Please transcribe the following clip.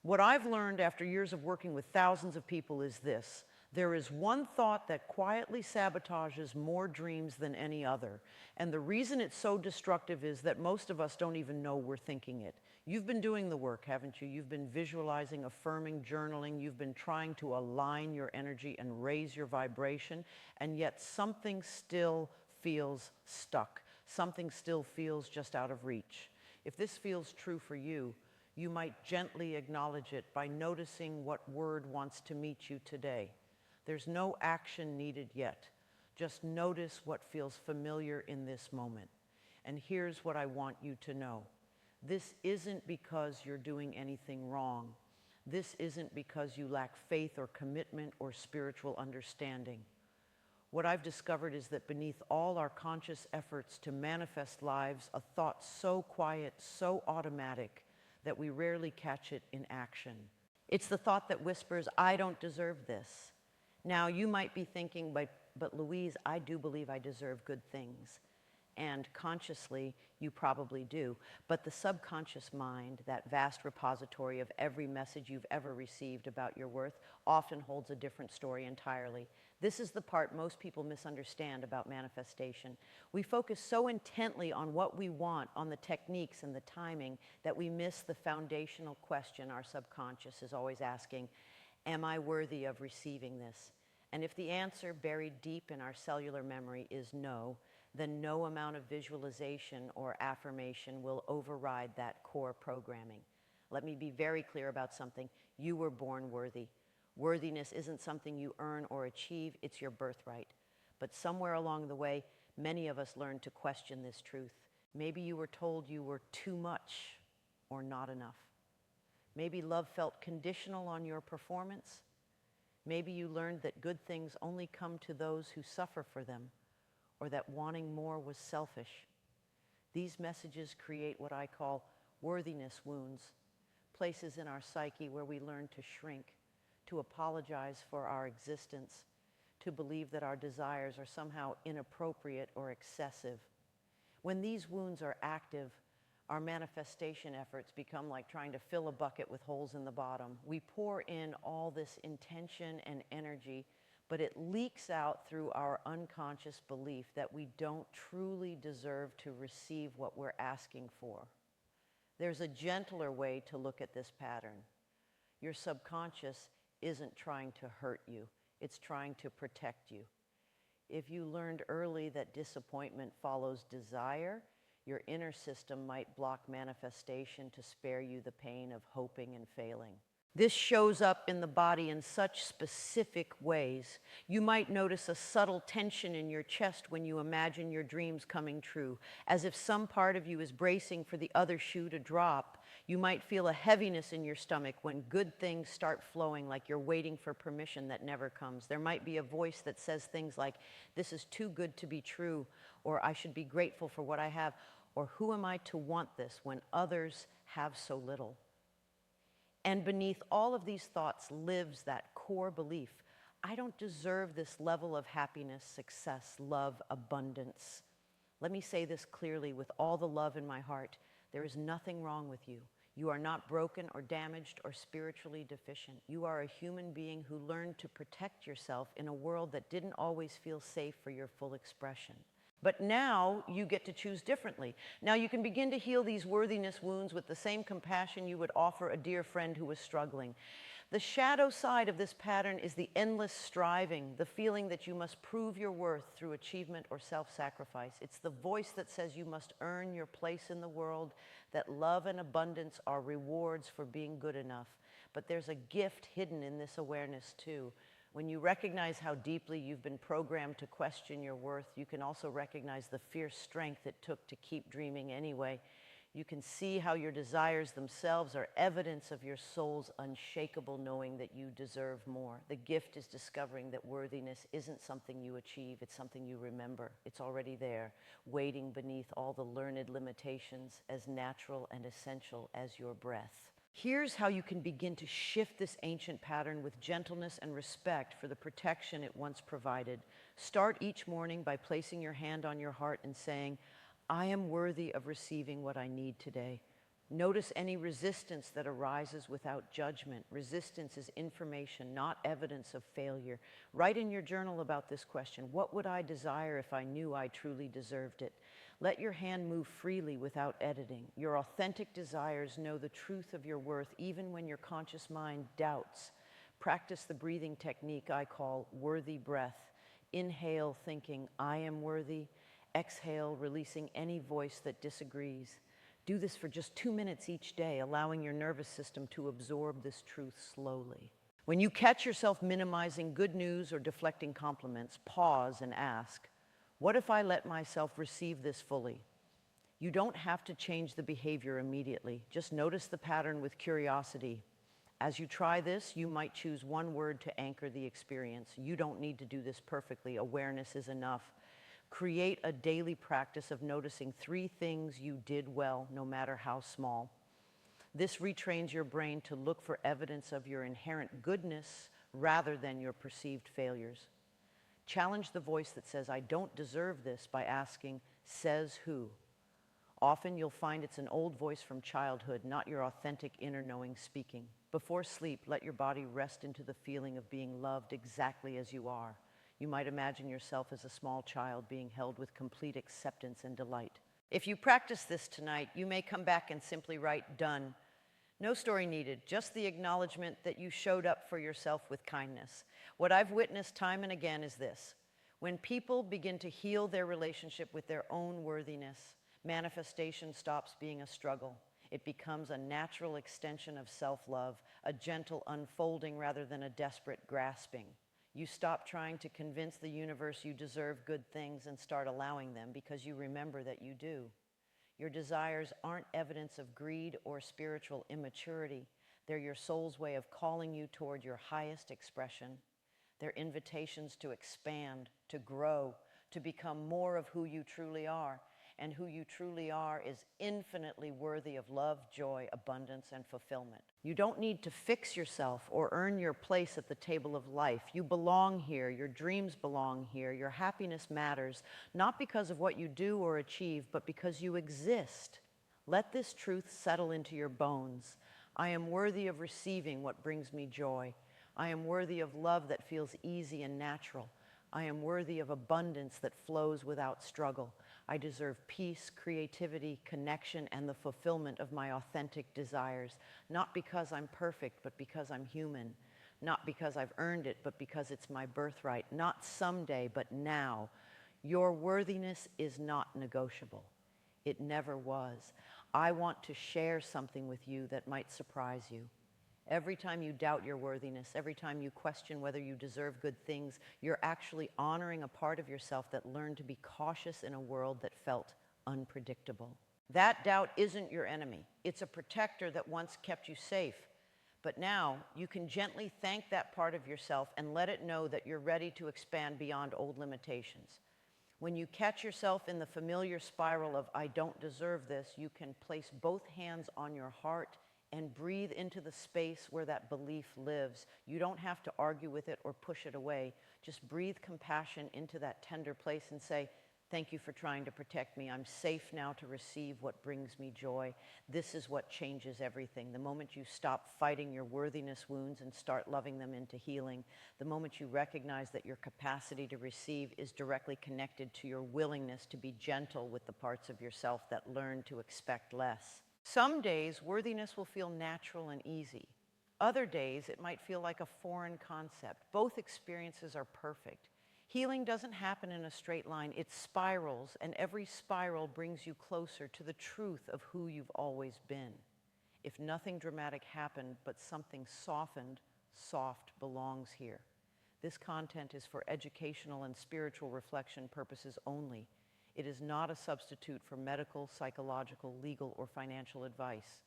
What I've learned after years of working with thousands of people is this: there is one thought that quietly sabotages more dreams than any other. And the reason it's so destructive is that most of us don't even know we're thinking it. You've been doing the work, haven't you? You've been visualizing, affirming, journaling. You've been trying to align your energy and raise your vibration. And yet something still feels stuck. Something still feels just out of reach. If this feels true for you, you might gently acknowledge it by noticing what word wants to meet you today. There's no action needed yet. Just notice what feels familiar in this moment. And here's what I want you to know. This isn't because you're doing anything wrong. This isn't because you lack faith or commitment or spiritual understanding. What I've discovered is that beneath all our conscious efforts to manifest lives, a thought so quiet, so automatic, that we rarely catch it in action. It's the thought that whispers, "I don't deserve this." Now, you might be thinking, but Louise, I do believe I deserve good things. And consciously, you probably do. But the subconscious mind, that vast repository of every message you've ever received about your worth, often holds a different story entirely. This is the part most people misunderstand about manifestation. We focus so intently on what we want, on the techniques and the timing, that we miss the foundational question our subconscious is always asking: am I worthy of receiving this? And if the answer buried deep in our cellular memory is no, then no amount of visualization or affirmation will override that core programming. Let me be very clear about something. You were born worthy. Worthiness isn't something you earn or achieve, it's your birthright. But somewhere along the way, many of us learned to question this truth. Maybe you were told you were too much or not enough. Maybe love felt conditional on your performance. Maybe you learned that good things only come to those who suffer for them, or that wanting more was selfish. These messages create what I call worthiness wounds, places in our psyche where we learn to shrink, to apologize for our existence, to believe that our desires are somehow inappropriate or excessive. When these wounds are active, our manifestation efforts become like trying to fill a bucket with holes in the bottom. We pour in all this intention and energy, but it leaks out through our unconscious belief that we don't truly deserve to receive what we're asking for. There's a gentler way to look at this pattern. Your subconscious isn't trying to hurt you. It's trying to protect you. If you learned early that disappointment follows desire, your inner system might block manifestation to spare you the pain of hoping and failing. This shows up in the body in such specific ways. You might notice a subtle tension in your chest when you imagine your dreams coming true, as if some part of you is bracing for the other shoe to drop. You might feel a heaviness in your stomach when good things start flowing, like you're waiting for permission that never comes. There might be a voice that says things like, "This is too good to be true," or "I should be grateful for what I have," or "Who am I to want this when others have so little?" And beneath all of these thoughts lives that core belief: I don't deserve this level of happiness, success, love, abundance. Let me say this clearly with all the love in my heart. There is nothing wrong with you. You are not broken or damaged or spiritually deficient. You are a human being who learned to protect yourself in a world that didn't always feel safe for your full expression. But now you get to choose differently. Now you can begin to heal these worthiness wounds with the same compassion you would offer a dear friend who was struggling. The shadow side of this pattern is the endless striving, the feeling that you must prove your worth through achievement or self-sacrifice. It's the voice that says you must earn your place in the world, that love and abundance are rewards for being good enough. But there's a gift hidden in this awareness too. When you recognize how deeply you've been programmed to question your worth, you can also recognize the fierce strength it took to keep dreaming anyway. You can see how your desires themselves are evidence of your soul's unshakable knowing that you deserve more. The gift is discovering that worthiness isn't something you achieve, it's something you remember. It's already there, waiting beneath all the learned limitations, as natural and essential as your breath. Here's how you can begin to shift this ancient pattern with gentleness and respect for the protection it once provided. Start each morning by placing your hand on your heart and saying, "I am worthy of receiving what I need today." Notice any resistance that arises without judgment. Resistance is information, not evidence of failure. Write in your journal about this question. What would I desire if I knew I truly deserved it? Let your hand move freely without editing. Your authentic desires know the truth of your worth even when your conscious mind doubts. Practice the breathing technique I call worthy breath. Inhale, thinking, I am worthy. Exhale, releasing any voice that disagrees. Do this for just 2 minutes each day, allowing your nervous system to absorb this truth slowly. When you catch yourself minimizing good news or deflecting compliments, pause and ask, what if I let myself receive this fully? You don't have to change the behavior immediately. Just notice the pattern with curiosity. As you try this, you might choose one word to anchor the experience. You don't need to do this perfectly. Awareness is enough. Create a daily practice of noticing 3 things you did well, no matter how small. This retrains your brain to look for evidence of your inherent goodness rather than your perceived failures. Challenge the voice that says, I don't deserve this, by asking, says who? Often you'll find it's an old voice from childhood, not your authentic inner knowing speaking. Before sleep, let your body rest into the feeling of being loved exactly as you are. You might imagine yourself as a small child being held with complete acceptance and delight. If you practice this tonight, you may come back and simply write, done. No story needed, just the acknowledgement that you showed up for yourself with kindness. What I've witnessed time and again is this. When people begin to heal their relationship with their own worthiness, manifestation stops being a struggle. It becomes a natural extension of self-love, a gentle unfolding rather than a desperate grasping. You stop trying to convince the universe you deserve good things and start allowing them because you remember that you do. Your desires aren't evidence of greed or spiritual immaturity. They're your soul's way of calling you toward your highest expression. They're invitations to expand, to grow, to become more of who you truly are. And who you truly are is infinitely worthy of love, joy, abundance, and fulfillment. You don't need to fix yourself or earn your place at the table of life. You belong here, your dreams belong here, your happiness matters, not because of what you do or achieve, but because you exist. Let this truth settle into your bones. I am worthy of receiving what brings me joy. I am worthy of love that feels easy and natural. I am worthy of abundance that flows without struggle. I deserve peace, creativity, connection, and the fulfillment of my authentic desires, not because I'm perfect, but because I'm human, not because I've earned it, but because it's my birthright, not someday, but now. Your worthiness is not negotiable. It never was. I want to share something with you that might surprise you. Every time you doubt your worthiness, every time you question whether you deserve good things, you're actually honoring a part of yourself that learned to be cautious in a world that felt unpredictable. That doubt isn't your enemy. It's a protector that once kept you safe. But now you can gently thank that part of yourself and let it know that you're ready to expand beyond old limitations. When you catch yourself in the familiar spiral of, I don't deserve this, you can place both hands on your heart and breathe into the space where that belief lives. You don't have to argue with it or push it away. Just breathe compassion into that tender place and say, thank you for trying to protect me. I'm safe now to receive what brings me joy. This is what changes everything. The moment you stop fighting your worthiness wounds and start loving them into healing, the moment you recognize that your capacity to receive is directly connected to your willingness to be gentle with the parts of yourself that learn to expect less. Some days, worthiness will feel natural and easy. Other days, it might feel like a foreign concept. Both experiences are perfect. Healing doesn't happen in a straight line. It spirals, and every spiral brings you closer to the truth of who you've always been. If nothing dramatic happened, but something softened, soft belongs here. This content is for educational and spiritual reflection purposes only. It is not a substitute for medical, psychological, legal, or financial advice.